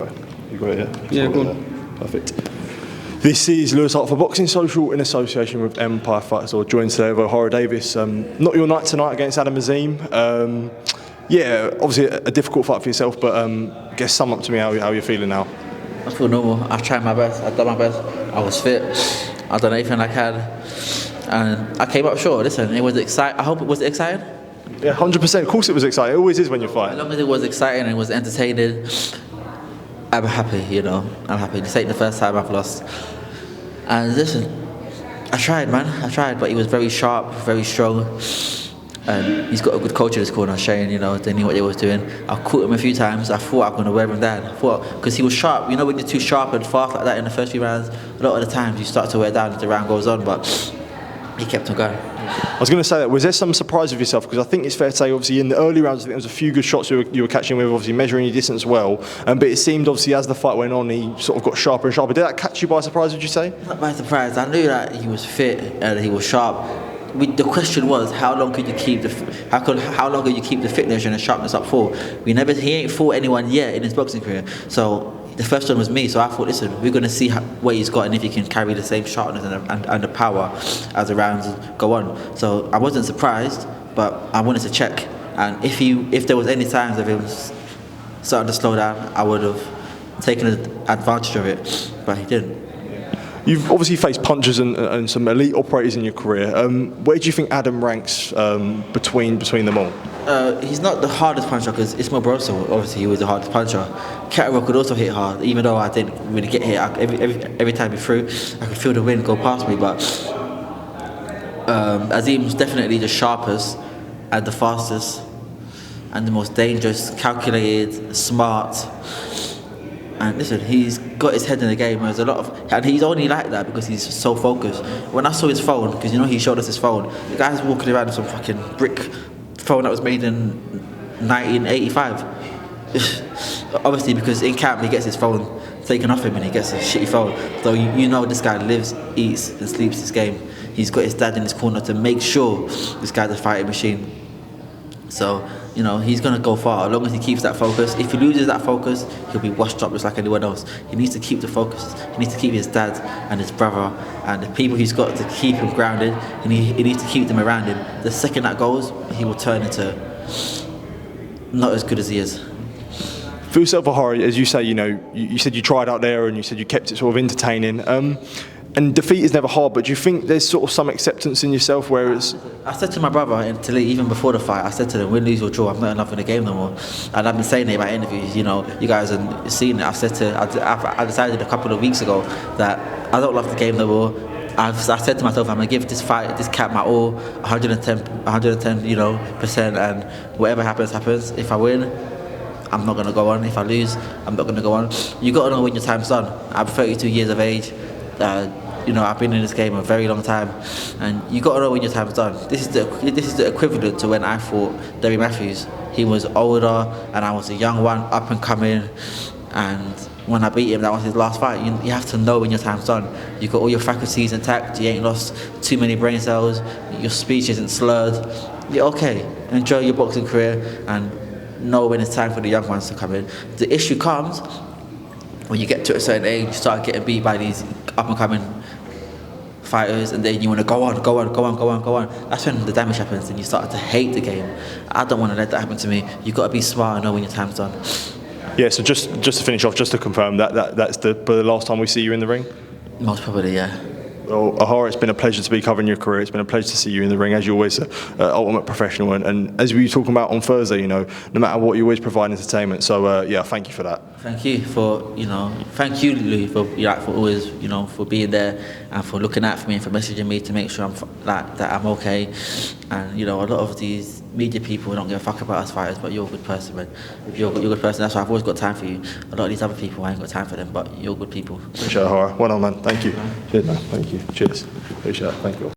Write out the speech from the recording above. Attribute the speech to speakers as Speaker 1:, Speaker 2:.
Speaker 1: Sorry, you got it, yeah?
Speaker 2: Yeah, go on.
Speaker 1: Perfect. This is Lewis Hart for Boxing Social in association with Empire Fighters, or joined today with Ohara Davies. Not your night tonight against Adam Azim. Yeah, obviously a difficult fight for yourself, but I guess sum up to me how you're feeling now.
Speaker 3: I feel normal. I tried my best. I done my best. I was fit. I done everything I can, and I came up short. Listen, it was exciting. I hope it was exciting.
Speaker 1: Yeah, 100%. Of course, it was exciting. It always is when you fight.
Speaker 3: As long as it was exciting and it was entertaining, I'm happy. You know, I'm happy. This ain't the first time I've lost. And listen, I tried, man. I tried, but he was very sharp, very strong. And he's got a good coach in his corner, Shane, you know, they knew what they was doing. I caught him a few times. I thought I was going to wear him down. Because he was sharp. You know, when you're too sharp and fast like that in the first few rounds, a lot of the times you start to wear down as the round goes on, but he kept on going.
Speaker 1: I was going to say that, was there some surprise of yourself? Because I think it's fair to say, obviously, in the early rounds, I think there was a few good shots you were catching with, obviously measuring your distance well. But it seemed, obviously, as the fight went on, he sort of got sharper and sharper. Did that catch you by surprise, would you say?
Speaker 3: Not by surprise. I knew that he was fit and he was sharp. The question was, how long could you keep the fitness and the sharpness up for? He ain't fought anyone yet in his boxing career. So the first one was me. So I thought, listen, we're going to see what he's got and if he can carry the same sharpness and the power as the rounds go on. So I wasn't surprised, but I wanted to check. And if there was any signs of him starting to slow down, I would have taken advantage of it, but he didn't.
Speaker 1: You've obviously faced punchers and some elite operators in your career. Where do you think Adam ranks between them all?
Speaker 3: He's not the hardest puncher because Ismail Barroso, obviously he was the hardest puncher. Catterall could also hit hard, even though I didn't really get hit. Every time he threw, I could feel the wind go past me. But Azim's definitely the sharpest and the fastest and the most dangerous, calculated, smart. And listen, he's got his head in the game. There's a lot of, and he's only like that because he's so focused. When I saw his phone, because you know he showed us his phone, the guy's walking around with some fucking brick phone that was made in 1985. Obviously, because in camp he gets his phone taken off him and he gets a shitty phone. So you know this guy lives, eats, and sleeps this game. He's got his dad in his corner to make sure this guy's a fighting machine. So, you know, he's going to go far as long as he keeps that focus. If he loses that focus, he'll be washed up just like anyone else. He needs to keep the focus. He needs to keep his dad and his brother and the people he's got to keep him grounded. And he needs to keep them around him. The second that goes, he will turn into not as good as he is.
Speaker 1: For yourself, Ohara, as you say, you know, you said you tried out there and you said you kept it sort of entertaining. And defeat is never hard, but do you think there's sort of some acceptance in yourself where it's...
Speaker 3: I said to my brother, even before the fight, I said to them, win, lose or draw, I'm not enough in the game no more. And I've been saying it in my interviews, you know, you guys have seen it. I decided a couple of weeks ago that I don't love the game no more. I said to myself, I'm going to give this cat my all, 110, you know, percent, and whatever happens, happens. If I win, I'm not going to go on. If I lose, I'm not going to go on. You got to know when your time's done. I'm 32 years of age. You know, I've been in this game a very long time, and you got to know when your time's done. This is the equivalent to when I fought Derry Matthews. He was older, and I was a young one, up and coming. And when I beat him, that was his last fight. You have to know when your time's done. You got all your faculties intact. You ain't lost too many brain cells. Your speech isn't slurred. You're okay. Enjoy your boxing career, and know when it's time for the young ones to come in. The issue comes when you get to a certain age, you start getting beat by these up and coming fighters, and then you want to go on. That's when the damage happens, and you start to hate the game. I don't want to let that happen to me. You got to be smart and know when your time's done.
Speaker 1: Yeah. So just to finish off, just to confirm that's the last time we see you in the ring.
Speaker 3: Most probably, yeah.
Speaker 1: Well, Ohara, it's been a pleasure to be covering your career. It's been a pleasure to see you in the ring, as you're always an ultimate professional. And as we were talking about on Thursday, you know, no matter what, you always provide entertainment. So, yeah, thank you for that.
Speaker 3: Thank you thank you, Louis, for always, you know, for being there and for looking out for me and for messaging me to make sure that I'm okay. And, you know, a lot of these media people don't give a fuck about us fighters, but you're a good person, man. You're a good person. That's why I've always got time for you. A lot of these other people, I ain't got time for them, but you're good people.
Speaker 1: Appreciate it, Ohara. Well done, man. Thank you. Cheers, man. Thank you. Cheers. Appreciate it. Thank you.